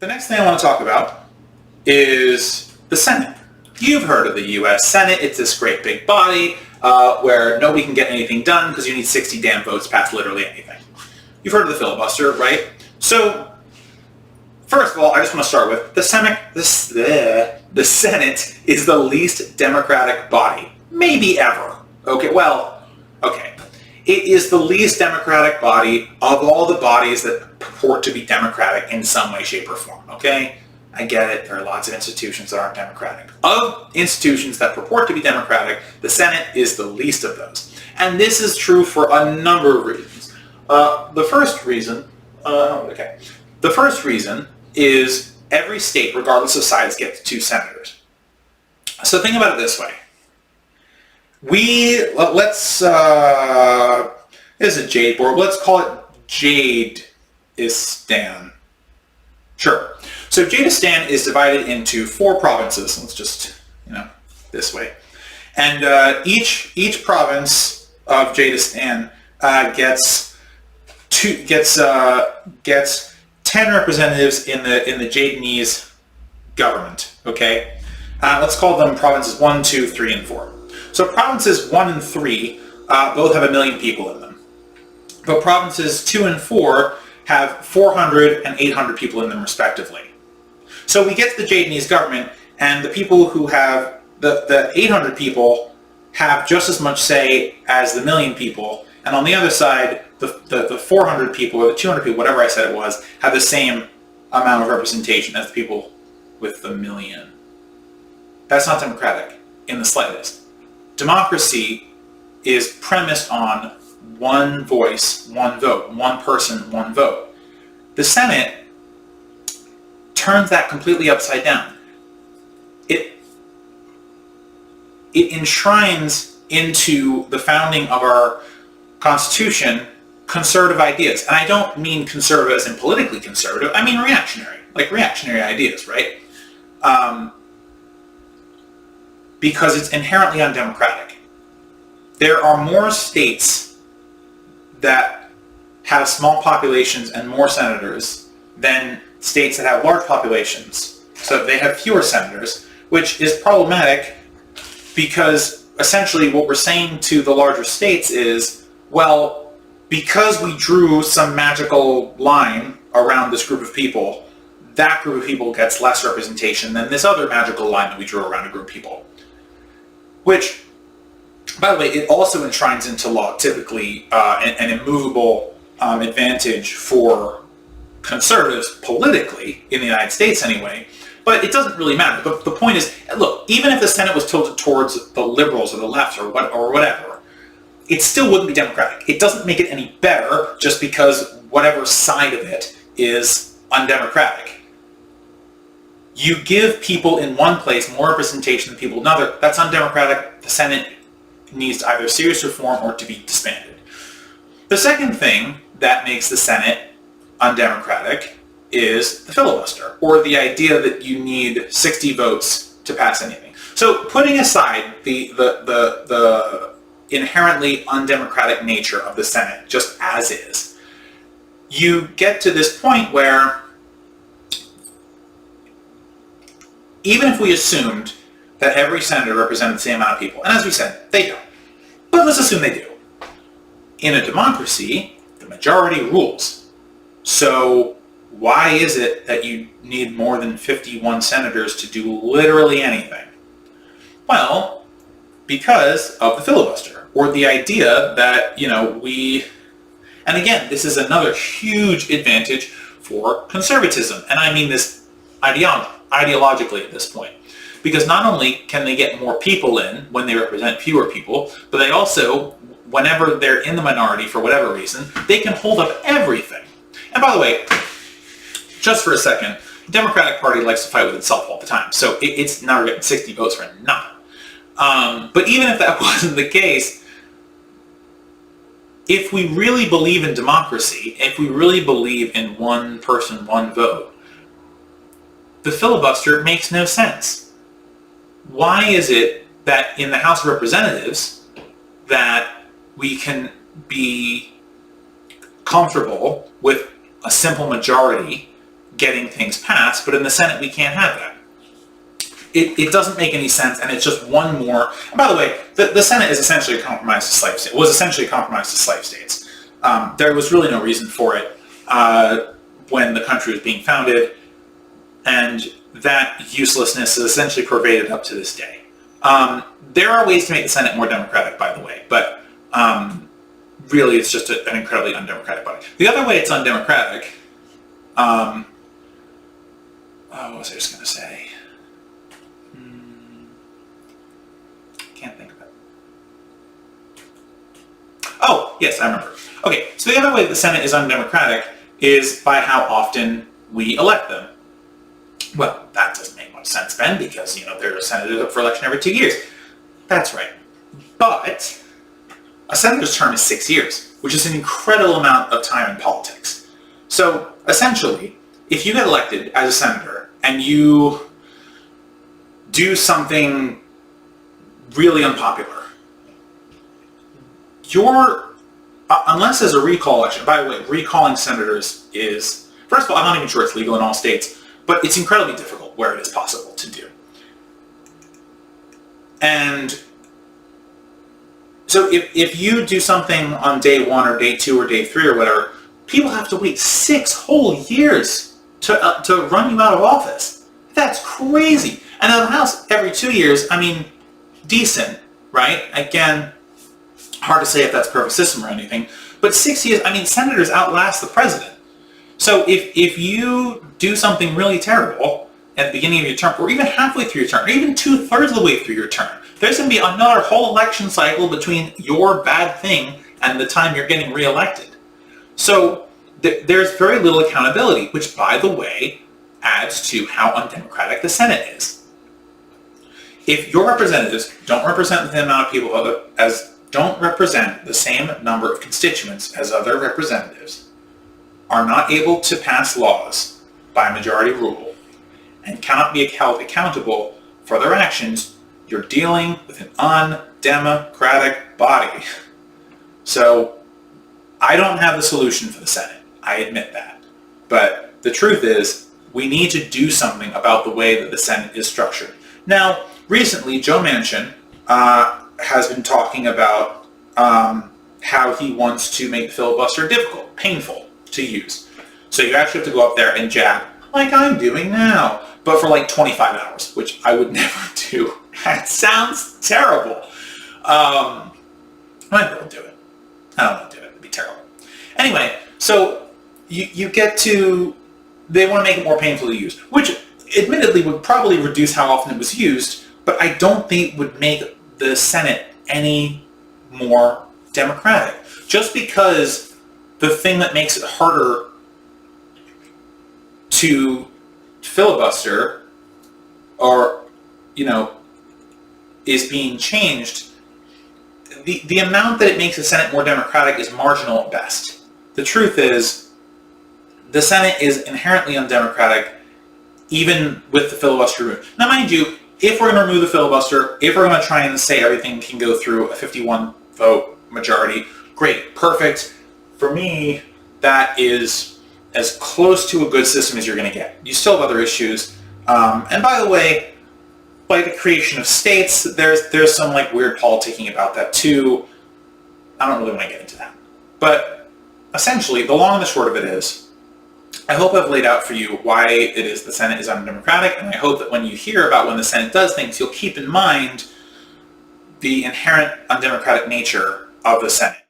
The next thing I want to talk about is the Senate. You've heard of the U.S. Senate. It's this great big body where nobody can get anything done because you need 60 damn votes to pass literally anything. You've heard of the filibuster, right? So, first of all, I just want to start with the Senate. The Senate is the least democratic body, maybe ever. Okay. It is the least democratic body of all the bodies that purport to be democratic in some way, shape, or form, okay? I get it, there are lots of institutions that aren't democratic. Of institutions that purport to be democratic, the Senate is the least of those. And this is true for a number of reasons. The first reason is every state, regardless of size, gets 2 senators. So think about it this way. This is a Jade board. Let's call it Jade-istan. Sure. So Jade-istan is divided into 4 provinces. Let's just, this way. And each province of Jade-istan gets 10 representatives in the Jadenese government. Okay. Let's call them provinces 1, 2, 3, and 4. So provinces 1 and 3 both have 1 million people in them. But provinces 2 and 4 have 400 and 800 people in them respectively. So we get to the Jadenese government, and the people who have, the 800 people have just as much say as the 1 million people, and on the other side, the 400 people, or the 200 people, whatever I said it was, have the same amount of representation as the people with the 1 million. That's not democratic in the slightest. Democracy is premised on one voice, one vote, one person, one vote. The Senate turns that completely upside down. It enshrines into the founding of our Constitution conservative ideas. And I don't mean conservative as in politically conservative, I mean reactionary, like reactionary ideas, right? Because it's inherently undemocratic. There are more states that have small populations and more senators than states that have large populations. So they have fewer senators, which is problematic because essentially what we're saying to the larger states is, well, because we drew some magical line around this group of people, that group of people gets less representation than this other magical line that we drew around a group of people. Which, by the way, it also enshrines into law typically an immovable advantage for conservatives politically, in the United States anyway, but it doesn't really matter. But the point is, look, even if the Senate was tilted towards the liberals or the left or whatever, it still wouldn't be democratic. It doesn't make it any better just because whatever side of it is undemocratic. You give people in one place more representation than people in another. That's undemocratic. The Senate needs to either serious reform or to be disbanded. The second thing that makes the Senate undemocratic is the filibuster, or the idea that you need 60 votes to pass anything. So putting aside the inherently undemocratic nature of the Senate, just as is, you get to this point where even if we assumed that every senator represented the same amount of people, and as we said, they don't, but let's assume they do. In a democracy, the majority rules. So why is it that you need more than 51 senators to do literally anything? Well, because of the filibuster, or the idea that, and again, this is another huge advantage for conservatism, and I mean this ideologically at this point. Because not only can they get more people in when they represent fewer people, but they also, whenever they're in the minority for whatever reason, they can hold up everything. And by the way, just for a second, the Democratic Party likes to fight with itself all the time, so it's never getting 60 votes for nothing. But even if that wasn't the case, if we really believe in democracy, if we really believe in one person, one vote, the filibuster makes no sense. Why is it that in the House of Representatives that we can be comfortable with a simple majority getting things passed, but in the Senate we can't have that. It doesn't make any sense, and it's just one more. And by the way, the Senate is essentially a compromise to slave states. Was essentially a compromise to slave states. There was really no reason for it when the country was being founded, and that uselessness is essentially pervaded up to this day. There are ways to make the Senate more democratic, by the way, but really it's just an incredibly undemocratic body. The other way it's undemocratic, what was I just going to say? Can't think of it. Oh, yes, I remember. Okay, so the other way the Senate is undemocratic is by how often we elect them. Well, that doesn't make much sense, Ben, because, there are senators up for election every 2 years. That's right. But a senator's term is 6 years, which is an incredible amount of time in politics. So, essentially, if you get elected as a senator and you do something really unpopular, unless there's a recall election, by the way, recalling senators is, first of all, I'm not even sure it's legal in all states, but it's incredibly difficult where it is possible to do. And so if you do something on day 1 or day 2 or day 3 or whatever, people have to wait 6 whole years to run you out of office. That's crazy. And in the House, every 2 years, decent, right? Again, hard to say if that's a perfect system or anything, but 6 years, senators outlast the president. So if you do something really terrible at the beginning of your term, or even halfway through your term, or even 2/3 of the way through your term, there's going to be another whole election cycle between your bad thing and the time you're getting reelected. So there's very little accountability, which, by the way, adds to how undemocratic the Senate is. If your representatives don't represent the amount of people don't represent the same number of constituents as other representatives, are not able to pass laws by majority rule, and cannot be held accountable for their actions, you're dealing with an undemocratic body. So I don't have the solution for the Senate. I admit that. But the truth is, we need to do something about the way that the Senate is structured. Now, recently, Joe Manchin has been talking about how he wants to make the filibuster difficult, painful to use. So you actually have to go up there and jab, like I'm doing now, but for like 25 hours, which I would never do. That sounds terrible. I might be able to do it. I don't want to do it. It'd be terrible. Anyway, so you get to, they want to make it more painful to use, which admittedly would probably reduce how often it was used, but I don't think would make the Senate any more democratic. Just because the thing that makes it harder to filibuster or, is being changed, the amount that it makes the Senate more democratic is marginal at best. The truth is, the Senate is inherently undemocratic, even with the filibuster removed. Now, mind you, if we're going to remove the filibuster, if we're going to try and say everything can go through a 51-vote majority, great, perfect. For me, that is as close to a good system as you're going to get. You still have other issues. And by the way, like the creation of states, there's some weird politicking about that too. I don't really want to get into that. But essentially, the long and the short of it is, I hope I've laid out for you why it is the Senate is undemocratic, and I hope that when you hear about when the Senate does things, you'll keep in mind the inherent undemocratic nature of the Senate.